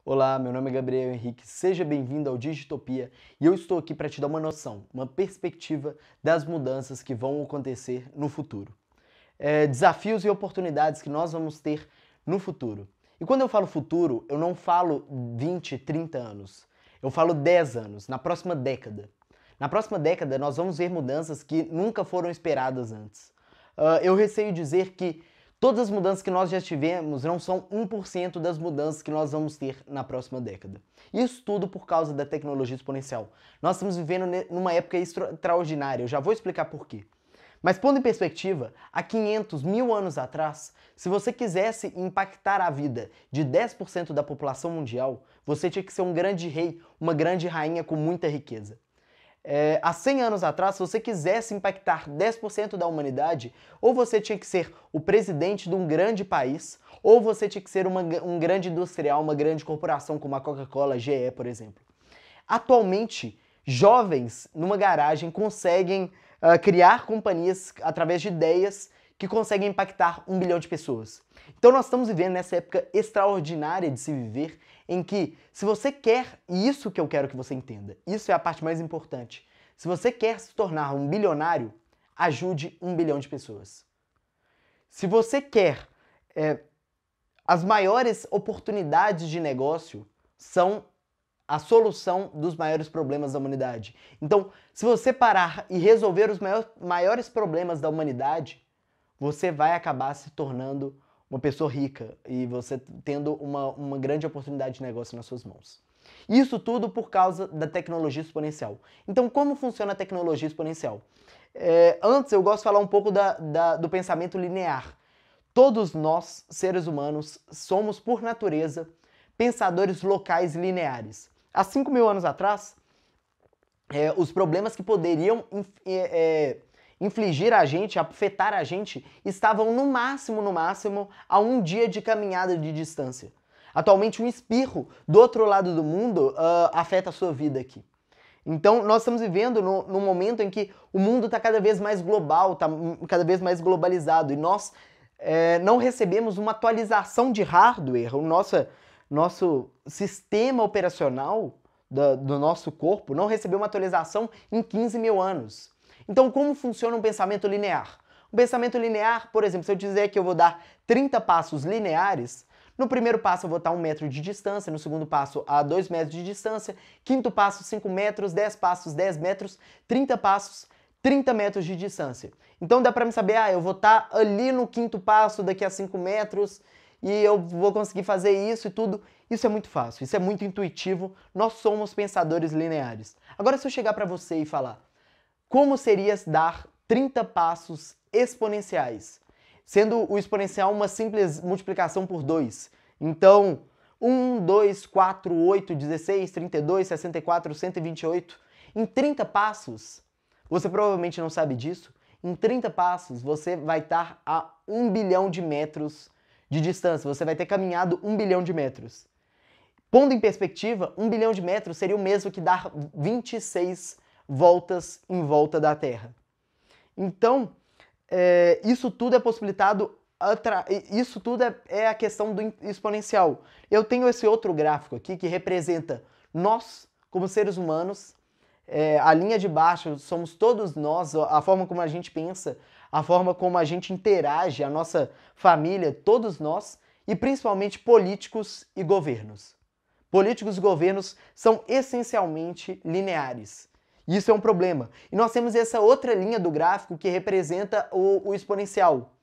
Olá, meu nome é Gabriel Henrique, seja bem-vindo ao Digitopia e eu estou aqui para te dar uma noção, uma perspectiva das mudanças que vão acontecer no futuro. Desafios e oportunidades que nós vamos ter no futuro. E quando eu falo futuro, eu não falo 20, 30 anos, eu falo 10 anos, na próxima década. Na próxima década, nós vamos ver mudanças que nunca foram esperadas antes. Eu receio dizer que todas as mudanças que nós já tivemos não são 1% das mudanças que nós vamos ter na próxima década. Isso tudo por causa da tecnologia exponencial. Nós estamos vivendo numa época extraordinária, eu já vou explicar por quê. Mas pondo em perspectiva, há 500, 1000 anos atrás, se você quisesse impactar a vida de 10% da população mundial, você tinha que ser um grande rei, uma grande rainha com muita riqueza. Há 100 anos atrás, se você quisesse impactar 10% da humanidade, ou você tinha que ser o presidente de um grande país, ou você tinha que ser um grande industrial, uma grande corporação como a Coca-Cola, GE, por exemplo. Atualmente, jovens numa garagem conseguem criar companhias através de ideias que conseguem impactar 1 bilhão de pessoas. Então nós estamos vivendo nessa época extraordinária de se viver, em que se você quer, e isso que eu quero que você entenda, isso é a parte mais importante, se você quer se tornar um bilionário, ajude 1 bilhão de pessoas. Se você quer as maiores oportunidades de negócio, são a solução dos maiores problemas da humanidade. Então, se você parar e resolver os maiores problemas da humanidade, você vai acabar se tornando uma pessoa rica e você tendo uma grande oportunidade de negócio nas suas mãos. Isso tudo por causa da tecnologia exponencial. Então, como funciona a tecnologia exponencial? Antes, eu gosto de falar um pouco do pensamento linear. Todos nós, seres humanos, somos, por natureza, pensadores locais lineares. Há 5.000 anos atrás, os problemas que poderiam infligir a gente, afetar a gente, estavam no máximo, a 1 dia de caminhada de distância. Atualmente, um espirro do outro lado do mundo afeta a sua vida aqui. Então, nós estamos vivendo num momento em que o mundo está cada vez mais global, está cada vez mais globalizado, e nós não recebemos uma atualização de hardware, o nosso sistema operacional do nosso corpo não recebeu uma atualização em 15.000 anos. Então, como funciona um pensamento linear? Um pensamento linear, por exemplo, se eu dizer que eu vou dar 30 passos lineares, no primeiro passo eu vou estar a 1 metro de distância, no segundo passo a 2 metros de distância, quinto passo 5 metros, 10 passos 10 metros, 30 passos 30 metros de distância. Então dá pra me saber, eu vou estar ali no quinto passo daqui a 5 metros e eu vou conseguir fazer isso e tudo. Isso é muito fácil, isso é muito intuitivo, nós somos pensadores lineares. Agora se eu chegar pra você e falar, como seria dar 30 passos exponenciais? Sendo o exponencial uma simples multiplicação por 2. Então, 1, 2, 4, 8, 16, 32, 64, 128. Em 30 passos, você provavelmente não sabe disso, em 30 passos você vai estar a 1 bilhão de metros de distância, você vai ter caminhado 1 bilhão de metros. Pondo em perspectiva, 1 bilhão de metros seria o mesmo que dar 26 voltas em volta da Terra. Então, isso tudo é possibilitado, isso tudo é a questão do exponencial. Eu tenho esse outro gráfico aqui que representa nós, como seres humanos, a linha de baixo somos todos nós, a forma como a gente pensa, a forma como a gente interage, a nossa família, todos nós, e principalmente políticos e governos. Políticos e governos são essencialmente lineares. Isso é um problema. E nós temos essa outra linha do gráfico que representa o exponencial.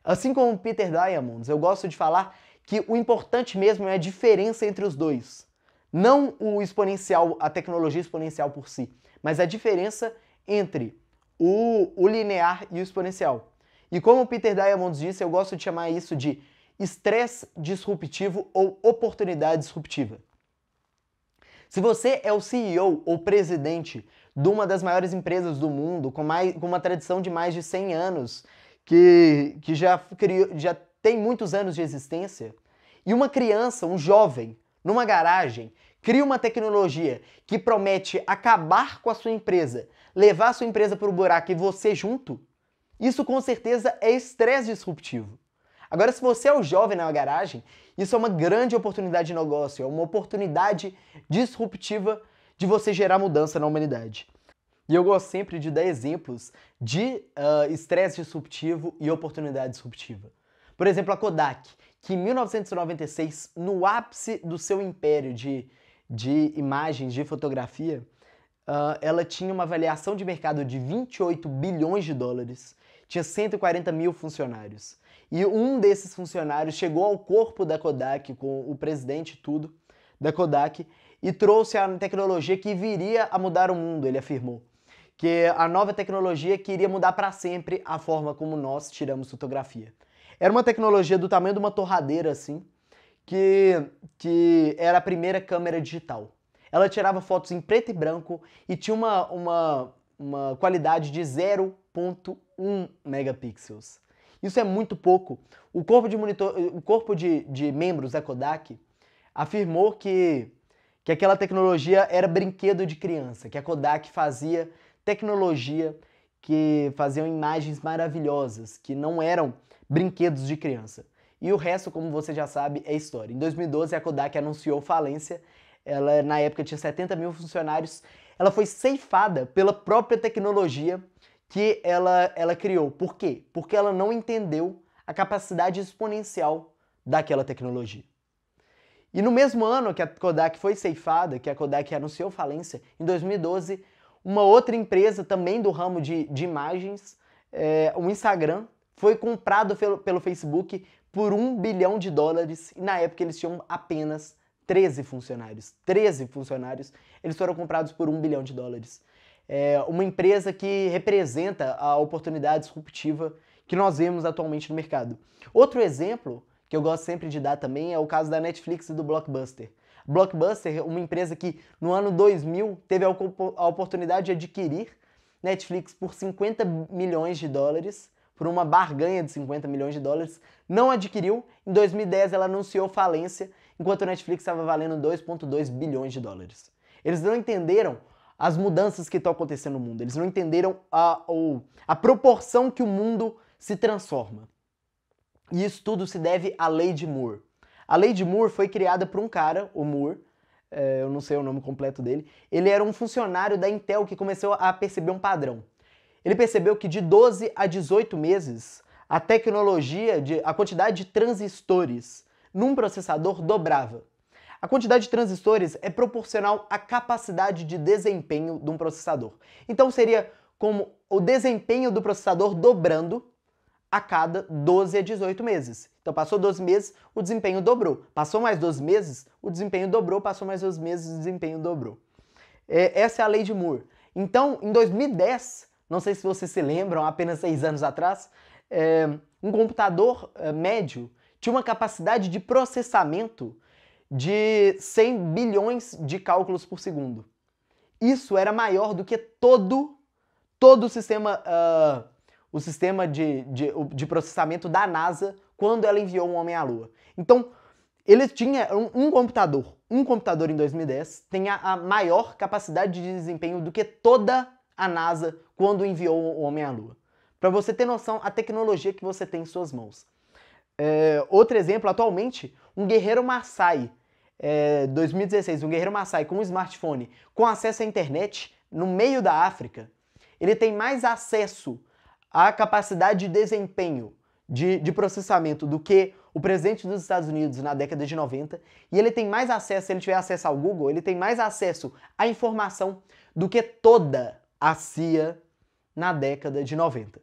Assim como Peter Diamandis, eu gosto de falar que o importante mesmo é a diferença entre os dois. Não o exponencial, a tecnologia exponencial por si, mas a diferença entre o linear e o exponencial. E como o Peter Diamandis disse, eu gosto de chamar isso de estresse disruptivo ou oportunidade disruptiva. Se você é o CEO ou presidente de uma das maiores empresas do mundo, com uma tradição de mais de 100 anos, que já tem muitos anos de existência, e uma criança, um jovem, numa garagem, cria uma tecnologia que promete acabar com a sua empresa, levar a sua empresa para o buraco e você junto, isso com certeza é estresse disruptivo. Agora, se você é o jovem na garagem Isso é uma grande oportunidade de negócio, é uma oportunidade disruptiva de você gerar mudança na humanidade. E eu gosto sempre de dar exemplos de estresse disruptivo e oportunidade disruptiva. Por exemplo, a Kodak, que em 1996, no ápice do seu império de imagens, de fotografia, ela tinha uma avaliação de mercado de 28 bilhões de dólares, tinha 140 mil funcionários. E um desses funcionários chegou ao corpo da Kodak, com o presidente e tudo, da Kodak, e trouxe a tecnologia que viria a mudar o mundo, ele afirmou. Que a nova tecnologia que iria mudar para sempre a forma como nós tiramos fotografia. Era uma tecnologia do tamanho de uma torradeira, assim, que era a primeira câmera digital. Ela tirava fotos em preto e branco e tinha uma qualidade de 0,1 megapixels. Isso é muito pouco. O corpo de membros da Kodak afirmou que aquela tecnologia era brinquedo de criança, que a Kodak fazia tecnologia que faziam imagens maravilhosas, que não eram brinquedos de criança. E o resto, como você já sabe, é história. Em 2012, a Kodak anunciou falência. Ela, na época, tinha 70 mil funcionários. Ela foi ceifada pela própria tecnologia que ela criou. Por quê? Porque ela não entendeu a capacidade exponencial daquela tecnologia. E no mesmo ano que a Kodak foi ceifada, que a Kodak anunciou falência, em 2012, uma outra empresa também do ramo de imagens, o Instagram, foi comprado pelo Facebook por $1 bilhão, e na época eles tinham apenas 13 funcionários. 13 funcionários, eles foram comprados por $1 bilhão. Uma empresa que representa a oportunidade disruptiva que nós vemos atualmente no mercado. Outro exemplo que eu gosto sempre de dar também é o caso da Netflix e do Blockbuster. Blockbuster, uma empresa que no ano 2000 teve a oportunidade de adquirir Netflix por $50 milhões, por uma barganha de $50 milhões, não adquiriu. Em 2010 ela anunciou falência, enquanto a Netflix estava valendo $2,2 bilhões. Eles não entenderam as mudanças que estão acontecendo no mundo, eles não entenderam a proporção que o mundo se transforma. E isso tudo se deve à Lei de Moore. A Lei de Moore foi criada por um cara, o Moore, eu não sei o nome completo dele. Ele era um funcionário da Intel que começou a perceber um padrão. Ele percebeu que de 12 a 18 meses, a quantidade de transistores num processador dobrava. A quantidade de transistores é proporcional à capacidade de desempenho de um processador. Então seria como o desempenho do processador dobrando a cada 12 a 18 meses. Então passou 12 meses, o desempenho dobrou. Passou mais 12 meses, o desempenho dobrou. Passou mais 12 meses, o desempenho dobrou. Essa é a Lei de Moore. Então, em 2010, não sei se vocês se lembram, apenas 6 anos atrás, um computador médio tinha uma capacidade de processamento de 100 bilhões de cálculos por segundo. Isso era maior do que todo o sistema de processamento da NASA quando ela enviou um homem à Lua. Então, ele tinha um computador em 2010 tem a maior capacidade de desempenho do que toda a NASA quando enviou o homem à Lua. Para você ter noção, a tecnologia que você tem em suas mãos. Outro exemplo, atualmente, um guerreiro Maasai, 2016, um guerreiro Maasai com um smartphone, com acesso à internet, no meio da África, ele tem mais acesso à capacidade de desempenho de processamento do que o presidente dos Estados Unidos na década de 90, e ele tem mais acesso, se ele tiver acesso ao Google, ele tem mais acesso à informação do que toda a CIA na década de 90,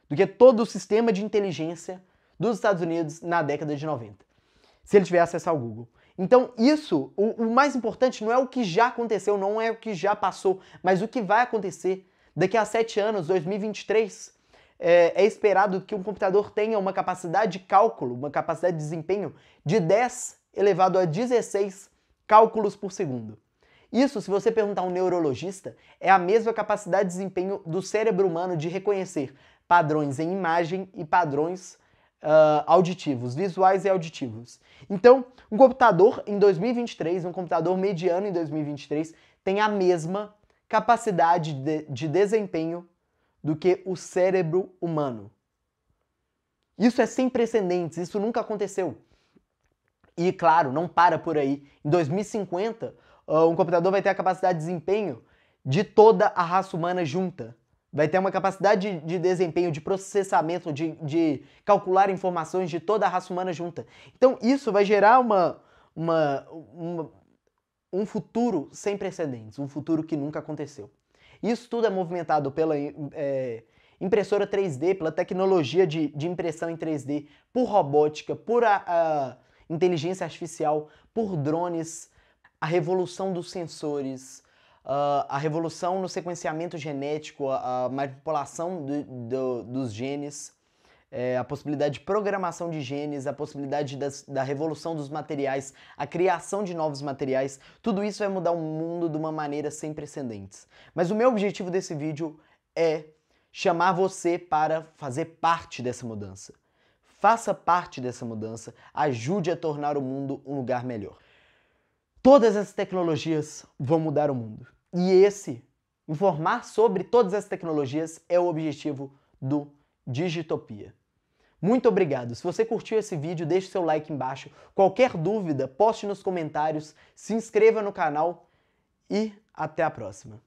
do que todo o sistema de inteligência dos Estados Unidos na década de 90, se ele tiver acesso ao Google. Então isso, o mais importante não é o que já aconteceu, não é o que já passou, mas o que vai acontecer daqui a 7 anos, 2023, é esperado que um computador tenha uma capacidade de cálculo, uma capacidade de desempenho de 10 elevado a 16 cálculos por segundo. Isso, se você perguntar a um neurologista, é a mesma capacidade de desempenho do cérebro humano de reconhecer padrões em imagem e padrões auditivos, visuais e auditivos. Então, um computador em 2023, um computador mediano em 2023, tem a mesma capacidade de desempenho do que o cérebro humano. Isso é sem precedentes, isso nunca aconteceu. E, claro, não para por aí. Em 2050, um computador vai ter a capacidade de desempenho de toda a raça humana junta. Vai ter uma capacidade de desempenho, de processamento, de calcular informações de toda a raça humana junta. Então, isso vai gerar um futuro sem precedentes, um futuro que nunca aconteceu. Isso tudo é movimentado pela impressora 3D, pela tecnologia de impressão em 3D, por robótica, por inteligência artificial, por drones, a revolução dos sensores, a revolução no sequenciamento genético, a manipulação dos genes, a possibilidade de programação de genes, a possibilidade da revolução dos materiais, a criação de novos materiais, tudo isso vai mudar o mundo de uma maneira sem precedentes. Mas o meu objetivo desse vídeo é chamar você para fazer parte dessa mudança. Faça parte dessa mudança, ajude a tornar o mundo um lugar melhor. Todas essas tecnologias vão mudar o mundo. E informar sobre todas essas tecnologias é o objetivo do Digitopia. Muito obrigado. Se você curtiu esse vídeo, deixe seu like embaixo. Qualquer dúvida, poste nos comentários, se inscreva no canal e até a próxima.